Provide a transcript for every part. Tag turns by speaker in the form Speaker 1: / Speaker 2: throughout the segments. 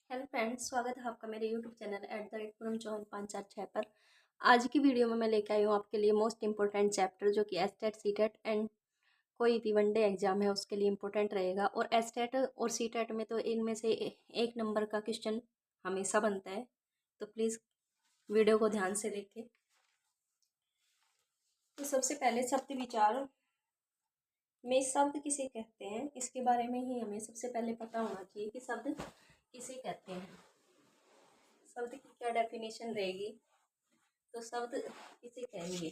Speaker 1: Hello friends, स्वागत है आपका मेरे यूट्यूब चैनल @पूनम चौहान 546 पर। आज की वीडियो में मैं लेके आई हूँ आपके लिए मोस्ट इंपॉर्टेंट चैप्टर, जो कि एसटेट सीटेट एंड कोई भी वनडे एग्जाम है उसके लिए इम्पोर्टेंट रहेगा। और एसटेट और सीटेट में तो इनमें से एक नंबर का क्वेश्चन हमेशा बनता है, तो प्लीज़ वीडियो को ध्यान से देखें। तो सबसे पहले शब्द विचार में शब्द किसे कहते हैं, इसके बारे में ही हमें सबसे पहले पता होना चाहिए कि शब्द किसे कहते हैं, शब्द की क्या डेफिनेशन रहेगी। तो शब्द किसे कहेंगे?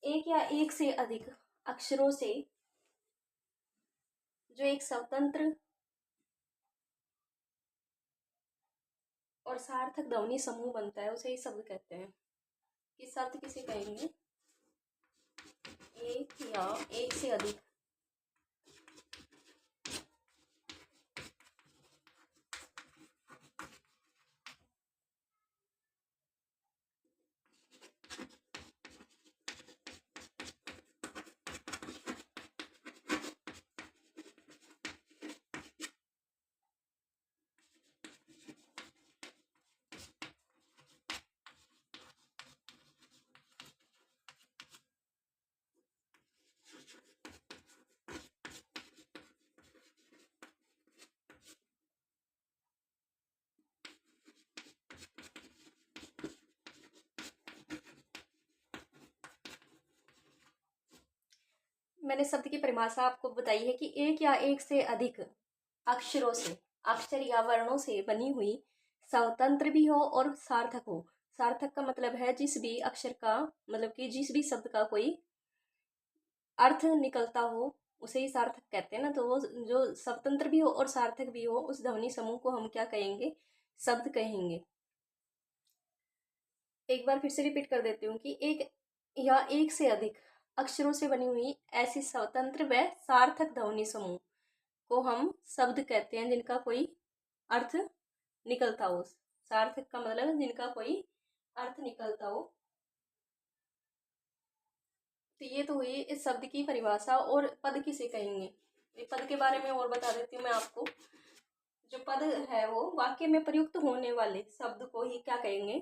Speaker 1: एक या एक से अधिक अक्षरों से जो एक स्वतंत्र और सार्थक ध्वनि समूह बनता है उसे ही शब्द कहते हैं। कि शब्द किसे कहेंगे? एक या एक से अधिक मैंने शब्द की परिभाषा आपको बताई है कि एक या एक से अधिक अक्षरों से, अक्षर या वर्णों से बनी हुई, स्वतंत्र भी हो और सार्थक हो। सार्थक का मतलब है जिस भी अक्षर का, मतलब कि जिस भी शब्द का कोई अर्थ निकलता हो उसे ही सार्थक कहते हैं ना। तो वो जो स्वतंत्र भी हो और सार्थक भी हो, उस ध्वनि समूह को हम क्या कहेंगे? शब्द कहेंगे। एक बार फिर से रिपीट कर देती हूँ कि एक या एक से अधिक अक्षरों से बनी हुई ऐसी स्वतंत्र व सार्थक ध्वनि समूह को हम शब्द कहते हैं, जिनका कोई अर्थ निकलता हो। सार्थक का मतलब जिनका कोई अर्थ निकलता हो। तो ये तो हुई इस शब्द की परिभाषा। और पद किसे कहेंगे, ये पद के बारे में और बता देती हूँ मैं आपको। जो पद है वो वाक्य में प्रयुक्त होने वाले शब्द को ही क्या कहेंगे?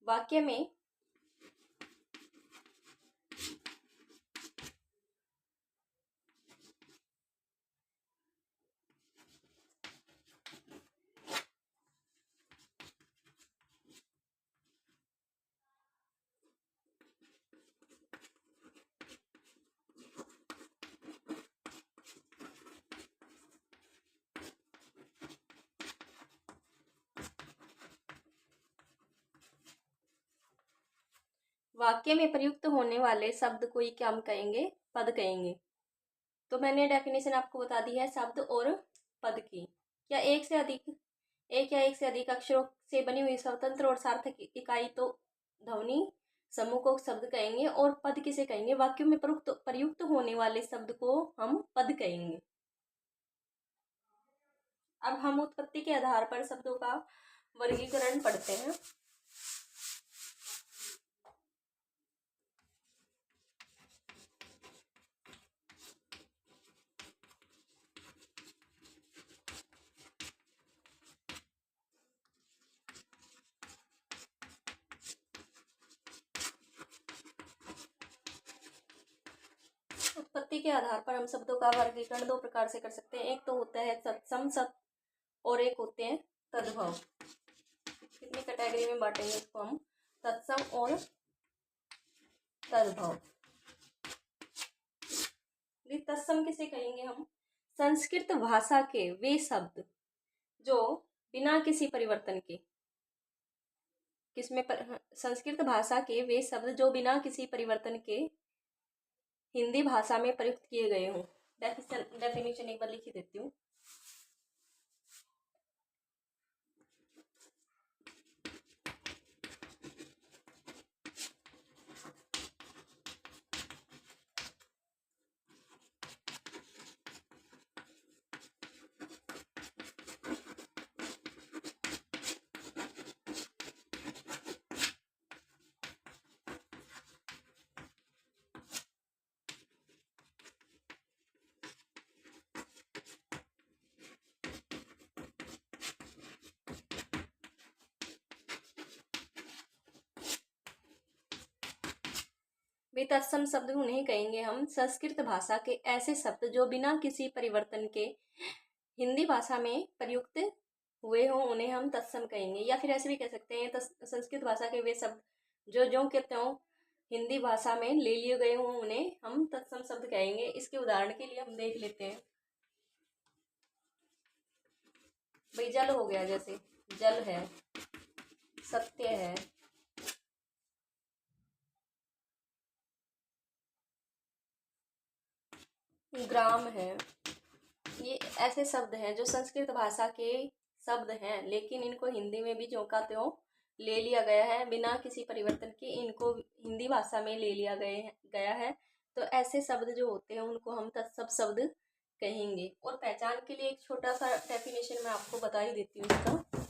Speaker 1: वाक्य में वाक्य में प्रयुक्त होने वाले शब्द को ही क्या हम कहेंगे? पद कहेंगे। तो मैंने डेफिनेशन आपको बता दी है शब्द और पद की। या एक से अधिक, एक या एक से अधिक अक्षरों से बनी हुई स्वतंत्र और सार्थक इकाई तो ध्वनि समूह को शब्द कहेंगे। और पद किसे कहेंगे? वाक्यों में प्रयुक्त होने वाले शब्द को हम पद कहेंगे। अब हम उत्पत्ति के आधार पर शब्दों का वर्गीकरण पढ़ते हैं। उत्पत्ति के आधार पर हम शब्दों का वर्गीकरण दो प्रकार से कर सकते हैं। एक तो होता है तत्सम शब्द और एक होते हैं तद्भव। कितनी कैटेगरी में बांटेंगे इसको हम? तत्सम और तद्भव। तत्सम किसे कहेंगे हम? संस्कृत भाषा के वे शब्द जो बिना किसी परिवर्तन के, संस्कृत भाषा के वे शब्द जो बिना किसी परिवर्तन के हिंदी भाषा में प्रयुक्त किए गए हों। डेफिनेशन एक बार लिख ही देती हूँ। वे तत्सम शब्द उन्हें कहेंगे हम संस्कृत भाषा के ऐसे शब्द जो बिना किसी परिवर्तन के हिंदी भाषा में प्रयुक्त हुए हों, उन्हें हम तत्सम कहेंगे। या फिर ऐसे भी कह सकते हैं संस्कृत भाषा के वे शब्द जो ज्यों के त्यों हिंदी भाषा में ले लिए गए हों, उन्हें हम तत्सम शब्द कहेंगे। इसके उदाहरण के लिए हम देख लेते हैं। भाई जल हो गया, जैसे जल है, सत्य है, ग्राम है। ये ऐसे शब्द हैं जो संस्कृत भाषा के शब्द हैं, लेकिन इनको हिंदी में भी ज्यों का त्यों ले लिया गया है, बिना किसी परिवर्तन के इनको हिंदी भाषा में ले लिया गया है। तो ऐसे शब्द जो होते हैं उनको हम तत्सम शब्द कहेंगे। और पहचान के लिए एक छोटा सा डेफिनेशन मैं आपको बता ही देती हूँ इसका,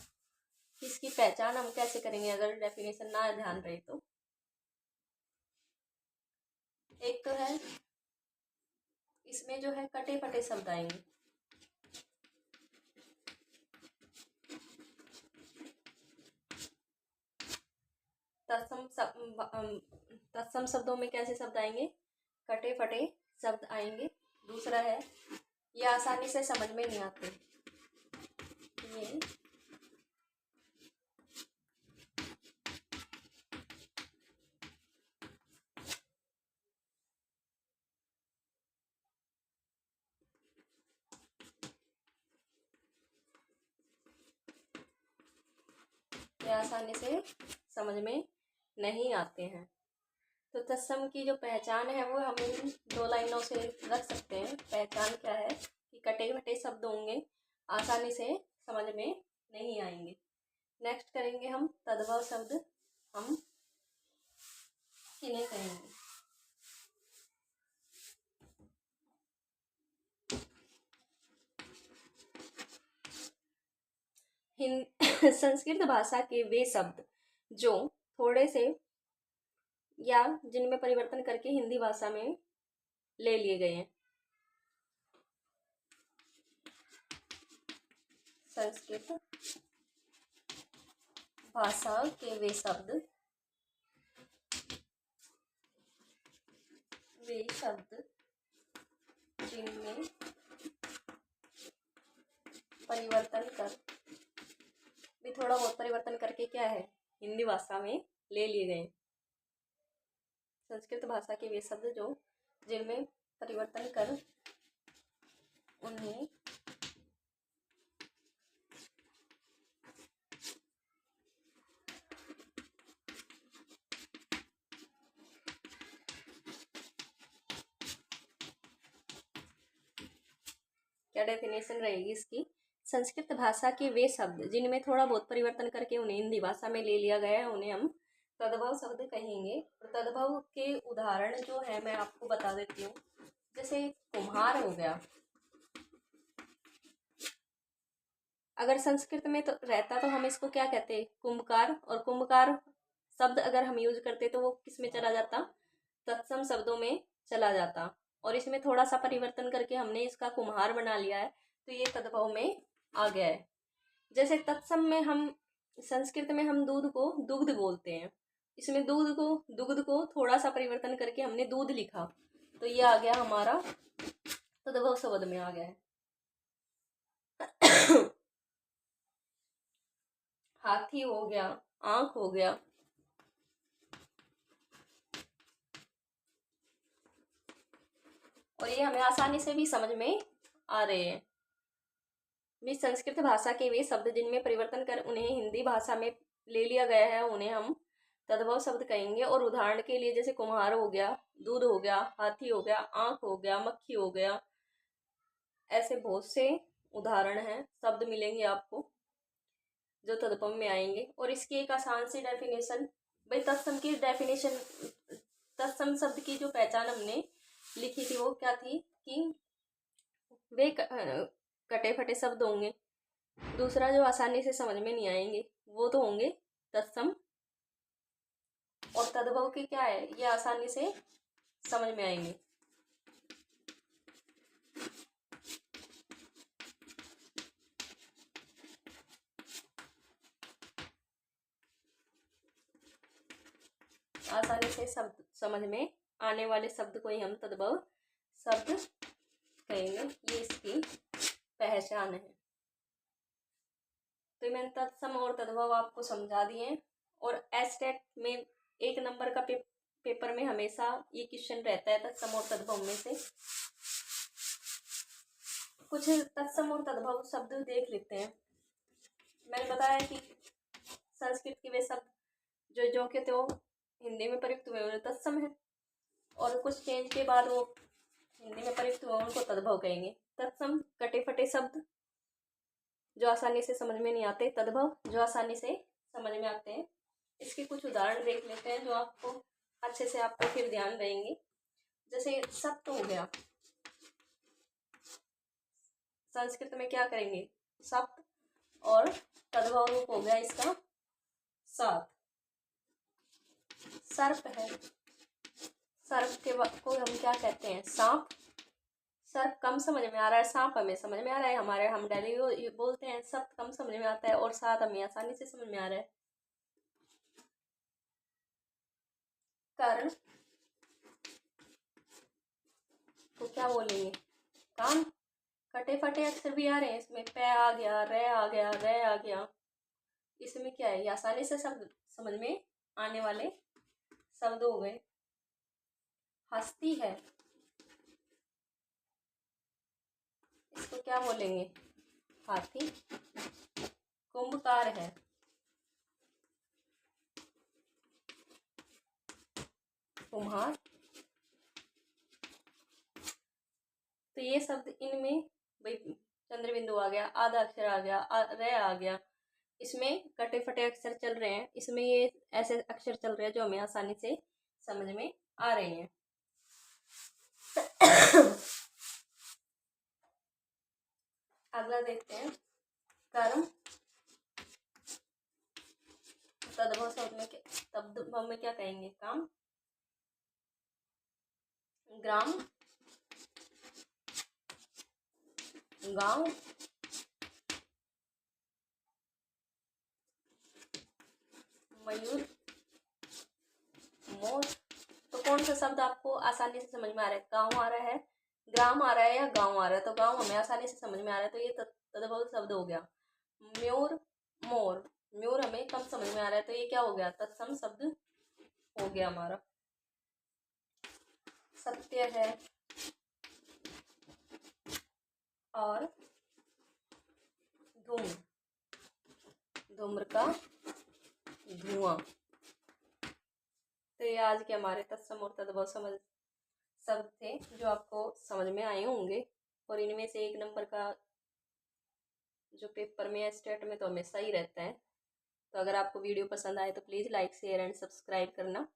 Speaker 1: इसकी पहचान हम कैसे करेंगे अगर डेफिनेशन ना ध्यान रहे तो। एक तो है, इसमें जो है कटे फटे शब्द आएंगे। तत्सम शब्दों में कैसे शब्द आएंगे? कटे फटे शब्द आएंगे। दूसरा है, ये आसानी से समझ में नहीं आते। ये आसानी से समझ में नहीं आते हैं। तो तत्सम की जो पहचान है वो हम इन 2 लाइनों से रख सकते हैं। पहचान क्या है कि कटे फटे शब्द होंगे, आसानी से समझ में नहीं आएंगे। नेक्स्ट करेंगे हम तद्भव शब्द, हम किन्हें कहेंगे? संस्कृत भाषा के वे शब्द जो थोड़े से या जिनमें परिवर्तन करके हिंदी भाषा में ले लिए गए हैं। संस्कृत भाषा के वे शब्द जिनमें परिवर्तन कर भी थोड़ा बहुत परिवर्तन करके क्या है हिंदी भाषा में ले लिए गए। संस्कृत भाषा के वे शब्द जो जिनमें परिवर्तन कर उन्हें क्या डेफिनेशन रहेगी इसकी? संस्कृत भाषा के वे शब्द जिनमें थोड़ा बहुत परिवर्तन करके उन्हें हिंदी भाषा में ले लिया गया है, उन्हें हम तद्भव शब्द कहेंगे। और तद्भव के उदाहरण जो है मैं आपको बता देती हूँ। जैसे कुम्हार हो गया, अगर संस्कृत में तो रहता तो हम इसको क्या कहते? कुंभकार। और कुंभकार शब्द अगर हम यूज करते तो वो किस में चला जाता? तत्सम शब्दों में चला जाता। और इसमें थोड़ा सा परिवर्तन करके हमने इसका कुम्हार बना लिया है, तो ये तद्भव में आ गया है। जैसे तत्सम में हम संस्कृत में हम दूध को दुग्ध बोलते हैं, इसमें दुग्ध को थोड़ा सा परिवर्तन करके हमने दूध लिखा, तो ये आ गया हमारा तद्भव शब्द में आ गया है। हाथी हो गया, आंख हो गया, और ये हमें आसानी से भी समझ में आ रहे हैं। भी संस्कृत भाषा के वे शब्द जिनमें परिवर्तन कर उन्हें हिंदी भाषा में ले लिया गया है, उन्हें हम तद्भव शब्द कहेंगे। और उदाहरण के लिए जैसे कुम्हार हो गया, दूध हो गया, हाथी हो गया, आंख हो गया, मक्खी हो गया, ऐसे बहुत से उदाहरण हैं, शब्द मिलेंगे आपको जो तद्भव में आएंगे। और इसकी एक आसान सी डेफिनेशन, भाई तत्सम की डेफिनेशन, तत्सम शब्द की जो पहचान हमने लिखी थी वो क्या थी कि वे कटे फटे शब्द होंगे। दूसरा जो आसानी से समझ में नहीं आएंगे वो तो होंगे तत्सम। और तद्भव की क्या है, ये आसानी से समझ में आएंगे। आसानी से समझ में आने वाले शब्द को ही हम तद्भव शब्द कहेंगे। ये इसकी पहचान है। तो मैंने तत्सम और तद्भव आपको समझा दिए हैं। और एस्टेट में 1 नंबर का पेपर में हमेशा ये क्वेश्चन रहता है तत्सम और तद्भव में से। कुछ तत्सम और तद्भव शब्द देख लेते हैं। मैंने बताया कि संस्कृत के वे शब्द जो के तो हिंदी में प्रयुक्त हुए उन्हें तत्सम है, और कुछ चेंज के बाद वो हिंदी में प्रयुक्त हुए उनको तद्भव कहेंगे। तत्सम कटे फटे शब्द जो आसानी से समझ में नहीं आते, तद्भव जो आसानी से समझ में आते हैं। इसके कुछ उदाहरण देख लेते हैं जो आपको अच्छे से आपको फिर ध्यान रहेंगे। जैसे सप्त हो गया, संस्कृत में क्या करेंगे, सप्त, और तद्भव रूप हो गया इसका सात। सर्प है, सर्प के को हम क्या कहते हैं, सांप। सर्प कम समझ में आ रहा है, सांप हमें समझ में आ रहा है, हमारे हम डेली बोलते हैं। सर्प कम समझ में आता है और सात हमें आसानी से समझ में आ रहा है। कारण तो क्या बोलेंगे, कान। कटे फटे अक्षर भी आ रहे हैं इसमें, पे आ गया, रे आ गया, रे आ गया। इसमें क्या है, ये आसानी से शब्द समझ में आने वाले शब्द हो गए। हस्ती है, इसको क्या बोलेंगे, हाथी। कुंभकार है, कुम्हार। तो ये शब्द इनमें भाई चंद्रबिंदु आ गया, आधा अक्षर आ गया, रे आ गया, इसमें कटे फटे अक्षर चल रहे हैं। इसमें ये ऐसे अक्षर चल रहे हैं जो हमें आसानी से समझ में आ रहे हैं। अगला देखते हैं, कर्म। तद्भव शब्द में तद्भव में क्या कहेंगे, काम। ग्राम, गांव। मयूर, मोर। तो कौन सा शब्द आपको आसानी से समझ में आ रहा है, गांव आ रहा है, ग्राम आ रहा है, या गांव आ रहा है। तो गांव हमें आसानी से समझ में आ रहा है, तो ये तद्भव शब्द हो गया। म्योर, मोर। म्योर हमें कम समझ में आ रहा है, तो ये क्या हो गया, तत्सम शब्द हो गया हमारा। सत्य है, और धूम, धूम्र का धुआं। तो ये आज के हमारे तत्सम और तद्भव समझ शब्द थे जो आपको समझ में आए होंगे। और इनमें से 1 नंबर का जो पेपर में है स्टेट में तो हमेशा ही रहता है। तो अगर आपको वीडियो पसंद आए तो please like share and subscribe करना।